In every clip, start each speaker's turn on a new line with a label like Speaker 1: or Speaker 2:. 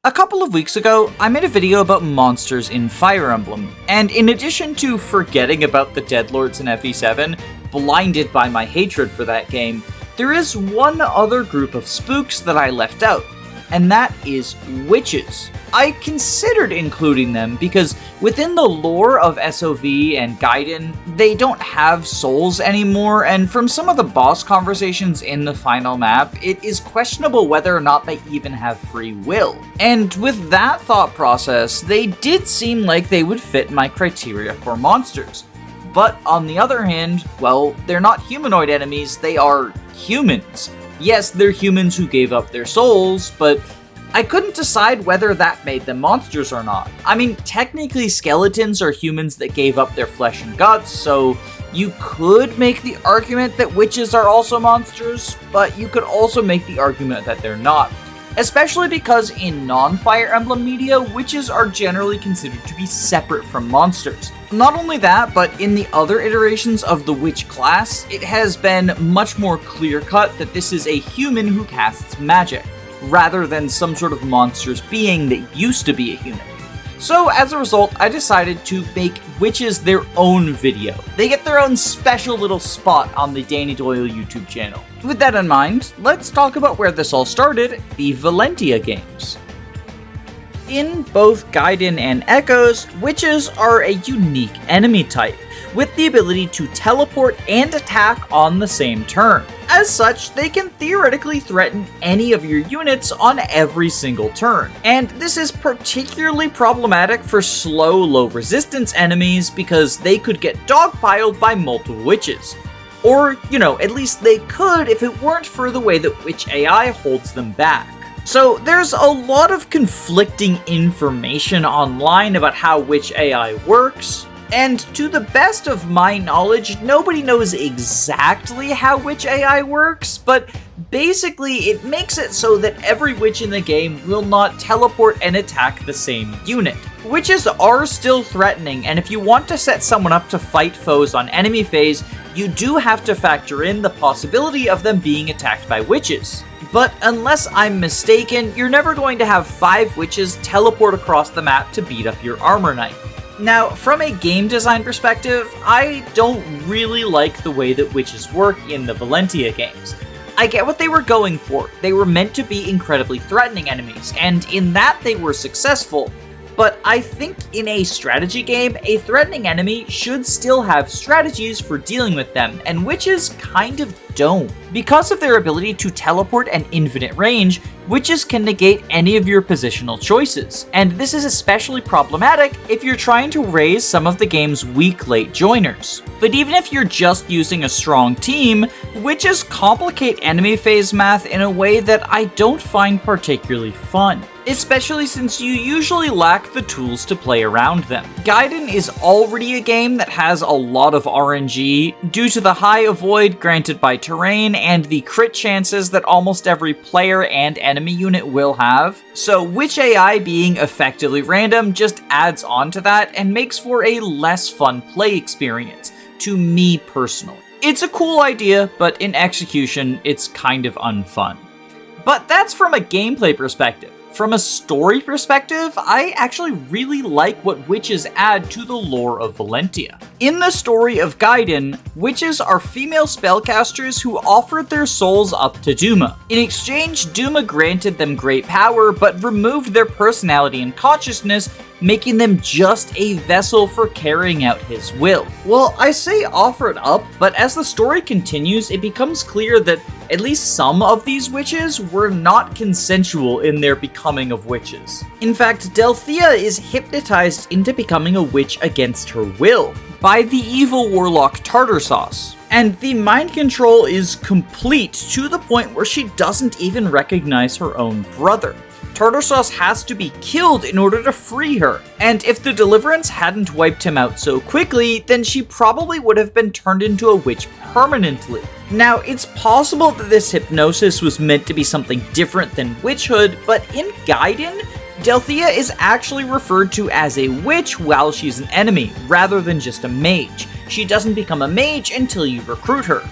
Speaker 1: A couple of weeks ago, I made a video about monsters in Fire Emblem, and in addition to forgetting about the Deadlords in FE7, blinded by my hatred for that game, there is one other group of spooks that I left out, and that is witches. I considered including them because within the lore of SOV and Gaiden, they don't have souls anymore, and from some of the boss conversations in the final map, it is questionable whether or not they even have free will. And with that thought process, they did seem like they would fit my criteria for monsters. But on the other hand, well, they're not humanoid enemies, they are humans. Yes, they're humans who gave up their souls, but I couldn't decide whether that made them monsters or not. I mean, technically skeletons are humans that gave up their flesh and guts, so you could make the argument that witches are also monsters, but you could also make the argument that they're not. Especially because in non-Fire Emblem media, witches are generally considered to be separate from monsters. Not only that, but in the other iterations of the witch class, it has been much more clear-cut that this is a human who casts magic, rather than some sort of monstrous being that used to be a human. So as a result, I decided to make witches their own video. They get their own special little spot on the Danny Doyle YouTube channel. With that in mind, let's talk about where this all started, the Valentian games. In both Gaiden and Echoes, witches are a unique enemy type, with the ability to teleport and attack on the same turn. As such, they can theoretically threaten any of your units on every single turn. And this is particularly problematic for slow, low resistance enemies because they could get dogpiled by multiple witches. Or, at least they could if it weren't for the way that witch AI holds them back. So there's a lot of conflicting information online about how witch AI works, and to the best of my knowledge, nobody knows exactly how witch AI works, but basically it makes it so that every witch in the game will not teleport and attack the same unit. Witches are still threatening, and if you want to set someone up to fight foes on enemy phase, you do have to factor in the possibility of them being attacked by witches. But unless I'm mistaken, you're never going to have 5 witches teleport across the map to beat up your armor knight. Now, from a game design perspective, I don't really like the way that witches work in the Valentian games. I get what they were going for. They were meant to be incredibly threatening enemies, and in that they were successful. But I think in a strategy game, a threatening enemy should still have strategies for dealing with them, and witches kind of don't. Because of their ability to teleport and infinite range, witches can negate any of your positional choices, and this is especially problematic if you're trying to raise some of the game's weak late joiners. But even if you're just using a strong team, witches complicate enemy phase math in a way that I don't find particularly fun, especially since you usually lack the tools to play around them. Gaiden is already a game that has a lot of RNG due to the high avoid granted by terrain and the crit chances that almost every player and enemy unit will have. So witch AI being effectively random just adds on to that and makes for a less fun play experience, to me personally. It's a cool idea, but in execution, it's kind of unfun. But that's from a gameplay perspective. From a story perspective, I actually really like what witches add to the lore of Valentian. In the story of Gaiden, witches are female spellcasters who offered their souls up to Duma. In exchange, Duma granted them great power, but removed their personality and consciousness, making them just a vessel for carrying out his will. Well, I say offer it up, but as the story continues, it becomes clear that at least some of these witches were not consensual in their becoming of witches. In fact, Delthea is hypnotized into becoming a witch against her will by the evil warlock Tartar Sauce. And the mind control is complete to the point where she doesn't even recognize her own brother. Tartar Sauce has to be killed in order to free her, and if the Deliverance hadn't wiped him out so quickly, then she probably would have been turned into a witch permanently. Now, it's possible that this hypnosis was meant to be something different than witchhood, but in Gaiden, Delthea is actually referred to as a witch while she's an enemy, rather than just a mage. She doesn't become a mage until you recruit her.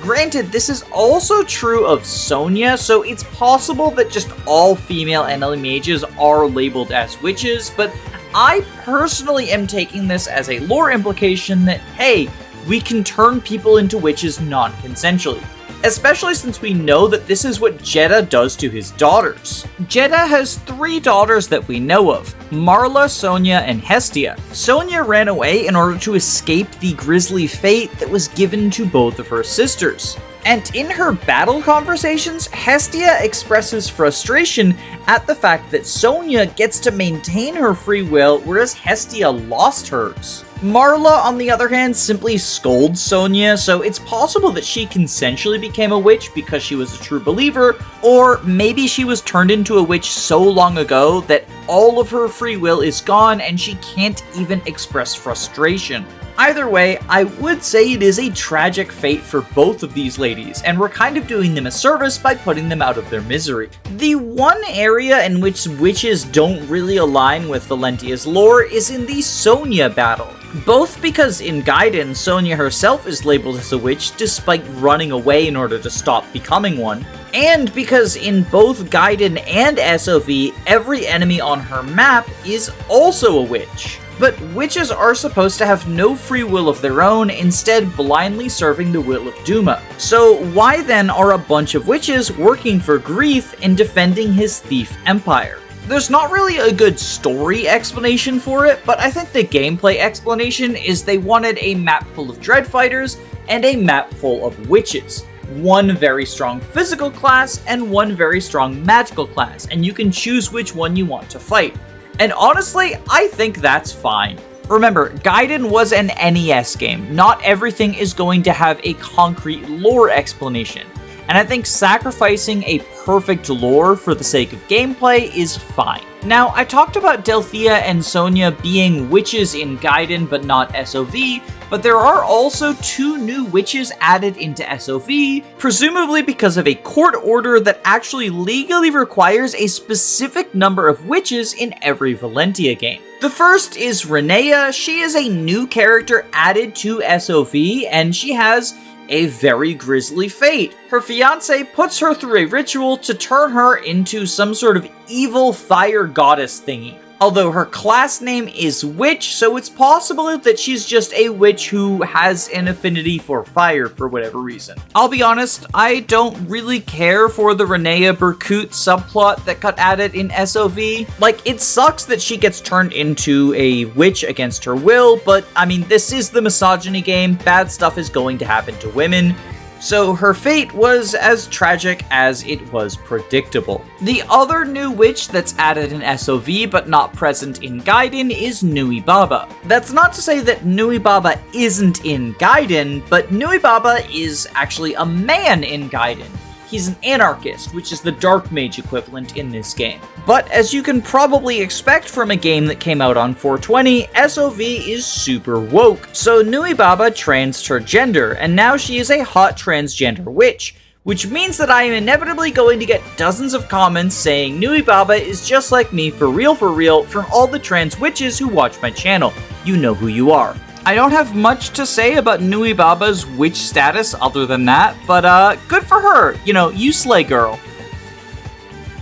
Speaker 1: Granted, this is also true of Sonya, so it's possible that just all female NL mages are labeled as witches, but I personally am taking this as a lore implication that, hey, we can turn people into witches non-consensually. Especially since we know that this is what Jeddah does to his daughters. Jeddah has 3 daughters that we know of, Marla, Sonya, and Hestia. Sonya ran away in order to escape the grisly fate that was given to both of her sisters. And in her battle conversations, Hestia expresses frustration at the fact that Sonya gets to maintain her free will, whereas Hestia lost hers. Marla, on the other hand, simply scolds Sonya, so it's possible that she consensually became a witch because she was a true believer, or maybe she was turned into a witch so long ago that all of her free will is gone and she can't even express frustration. Either way, I would say it is a tragic fate for both of these ladies, and we're kind of doing them a service by putting them out of their misery. The one area in which witches don't really align with Valentia's lore is in the Sonya battle. Both because in Gaiden, Sonya herself is labeled as a witch despite running away in order to stop becoming one, and because in both Gaiden and SOV, every enemy on her map is also a witch. But witches are supposed to have no free will of their own, instead blindly serving the will of Duma. So why then are a bunch of witches working for Greeth in defending his thief empire? There's not really a good story explanation for it, but I think the gameplay explanation is they wanted a map full of dread fighters and a map full of witches. One very strong physical class and one very strong magical class, and you can choose which one you want to fight. And honestly, I think that's fine. Remember, Gaiden was an NES game. Not everything is going to have a concrete lore explanation. And I think sacrificing a perfect lore for the sake of gameplay is fine. Now, I talked about Delthea and Sonya being witches in Gaiden but not SOV, but there are also 2 new witches added into SOV, presumably because of a court order that actually legally requires a specific number of witches in every Valentia game. The first is Renea. She is a new character added to SOV, and she has a very grisly fate. Her fiancé puts her through a ritual to turn her into some sort of evil fire goddess thingy. Although her class name is Witch, so it's possible that she's just a witch who has an affinity for fire for whatever reason. I'll be honest, I don't really care for the Renea Berkut subplot that got added in SOV. Like, it sucks that she gets turned into a witch against her will, but I mean, this is the misogyny game. Bad stuff is going to happen to women. So her fate was as tragic as it was predictable. The other new witch that's added in SOV but not present in Gaiden is Nui Baba. That's not to say that Nui Baba isn't in Gaiden, but Nui Baba is actually a man in Gaiden. He's an anarchist, which is the Dark Mage equivalent in this game. But as you can probably expect from a game that came out on 420, SOV is super woke. So Nui Baba transed her gender, and now she is a hot transgender witch, which means that I am inevitably going to get dozens of comments saying Nui Baba is just like me for real from all the trans witches who watch my channel. You know who you are. I don't have much to say about Nui Baba's witch status other than that, but good for her. You know, you slay, girl.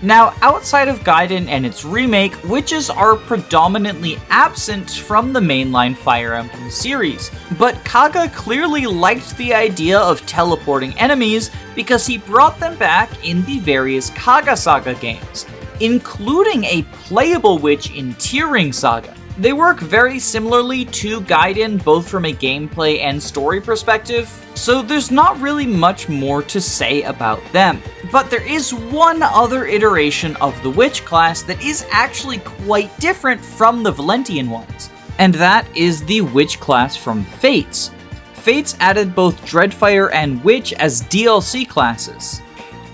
Speaker 1: Now, outside of Gaiden and its remake, witches are predominantly absent from the mainline Fire Emblem series, but Kaga clearly liked the idea of teleporting enemies because he brought them back in the various Kaga Saga games, including a playable witch in Tearing Saga. They work very similarly to Gaiden, both from a gameplay and story perspective, so there's not really much more to say about them. But there is one other iteration of the witch class that is actually quite different from the Valentian ones, and that is the witch class from Fates. Fates added both Dreadfire and Witch as DLC classes.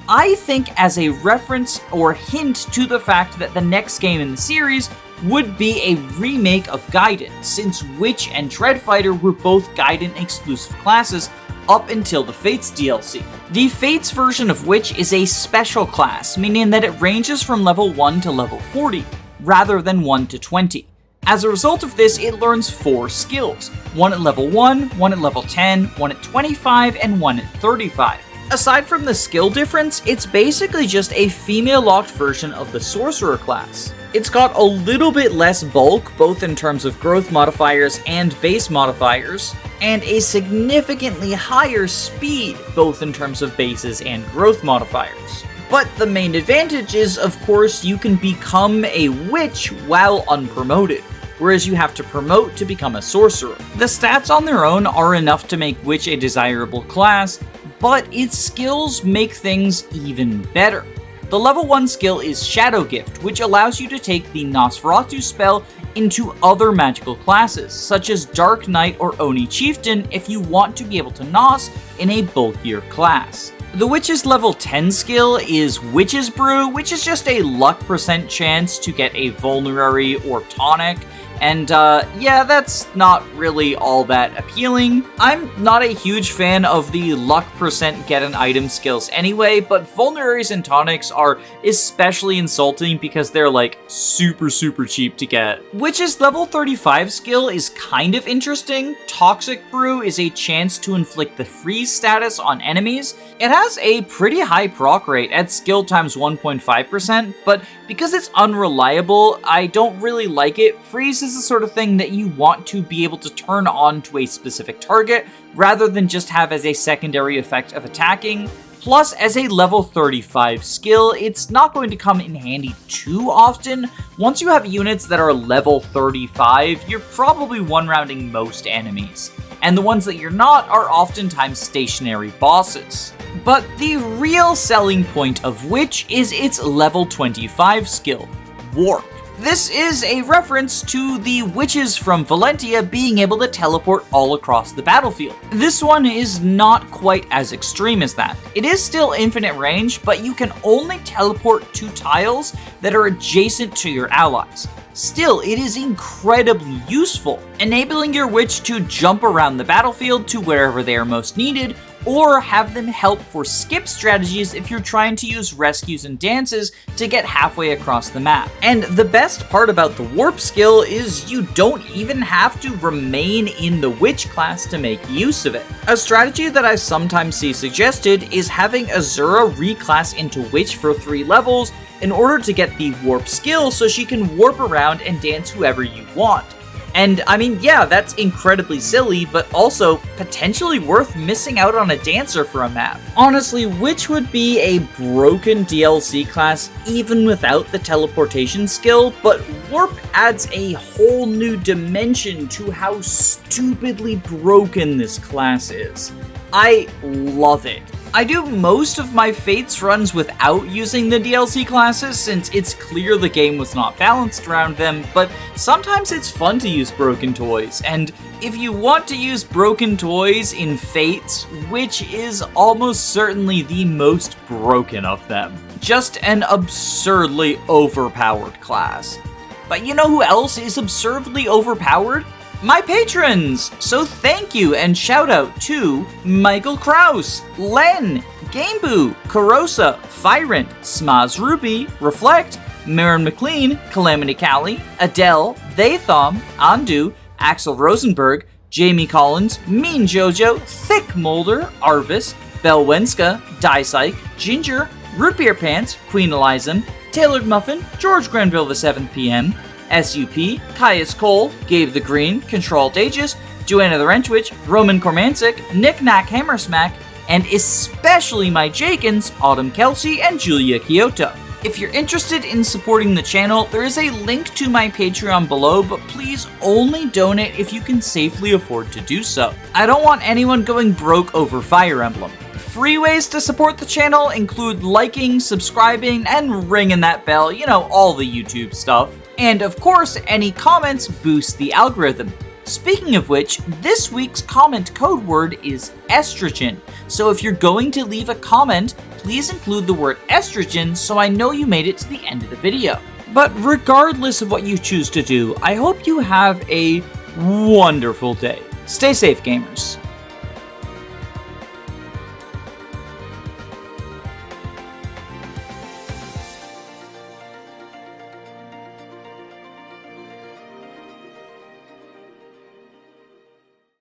Speaker 1: I think as a reference or hint to the fact that the next game in the series would be a remake of Gaiden, since Witch and Dreadfighter were both Gaiden exclusive classes up until the Fates DLC. The Fates version of Witch is a special class, meaning that it ranges from level 1 to level 40, rather than 1 to 20. As a result of this, it learns 4 skills, one at level 1, one at level 10, one at 25, and one at 35. Aside from the skill difference, it's basically just a female-locked version of the Sorcerer class. It's got a little bit less bulk, both in terms of growth modifiers and base modifiers, and a significantly higher speed, both in terms of bases and growth modifiers. But the main advantage is, of course, you can become a witch while unpromoted, whereas you have to promote to become a sorcerer. The stats on their own are enough to make witch a desirable class, but its skills make things even better. The level 1 skill is Shadow Gift, which allows you to take the Nosferatu spell into other magical classes, such as Dark Knight or Oni Chieftain if you want to be able to Nos in a bulkier class. The Witch's level 10 skill is Witch's Brew, which is just a luck % chance to get a vulnerary or tonic, and yeah, that's not really all that appealing. I'm not a huge fan of the luck % get an item skills anyway, but vulneraries and tonics are especially insulting because they're like super cheap to get. Witch's level 35 skill is kind of interesting. Toxic Brew is a chance to inflict the freeze status on enemies. It has a pretty high proc rate at skill times 1.5%, but because it's unreliable, I don't really like it. Freeze is the sort of thing that you want to be able to turn on to a specific target, rather than just have as a secondary effect of attacking. Plus, as a level 35 skill, it's not going to come in handy too often. Once you have units that are level 35, you're probably one-rounding most enemies, and the ones that you're not are oftentimes stationary bosses. But the real selling point of Witch is its level 25 skill, Warp. This is a reference to the witches from Valentia being able to teleport all across the battlefield. This one is not quite as extreme as that. It is still infinite range, but you can only teleport to tiles that are adjacent to your allies. Still, it is incredibly useful, enabling your witch to jump around the battlefield to wherever they are most needed, or have them help for skip strategies if you're trying to use rescues and dances to get halfway across the map. And the best part about the warp skill is you don't even have to remain in the witch class to make use of it. A strategy that I sometimes see suggested is having Azura reclass into witch for 3 levels in order to get the warp skill so she can warp around and dance whoever you want. And I mean, yeah, that's incredibly silly, but also potentially worth missing out on a dancer for a map. Honestly, Witch would be a broken DLC class even without the teleportation skill, but Warp adds a whole new dimension to how stupidly broken this class is. I love it. I do most of my Fates runs without using the DLC classes since it's clear the game was not balanced around them, but sometimes it's fun to use broken toys, and if you want to use broken toys in Fates, which is almost certainly the most broken of them. Just an absurdly overpowered class. But you know who else is absurdly overpowered? My patrons! So thank you and shout out to Michael Kraus, Len, Gameboo, Karosa, Fyrant, Smaz Ruby, Reflect, Marin McLean, Calamity Callie, Adele, Thaythom, Andu, Axel Rosenberg, Jamie Collins, Mean Jojo, Thick Molder, Arvis, Belwenska, Dysike, Ginger, Root Beer Pants, Queen Elizam, Tailored Muffin, George Grenville the 7th PM, SUP, Caius Cole, Gabe the Green, Control Aegis, Joanna the Wrenchwitch, Roman Kormancic, Nick Nack Hammersmack, and especially my Jakins, Autumn Kelsey, and Julia Kyoto. If you're interested in supporting the channel, there is a link to my Patreon below, but please only donate if you can safely afford to do so. I don't want anyone going broke over Fire Emblem. Free ways to support the channel include liking, subscribing, and ringing that bell, you know, all the YouTube stuff. And of course, any comments boost the algorithm. Speaking of which, this week's comment code word is estrogen. So if you're going to leave a comment, please include the word estrogen so I know you made it to the end of the video. But regardless of what you choose to do, I hope you have a wonderful day. Stay safe, gamers.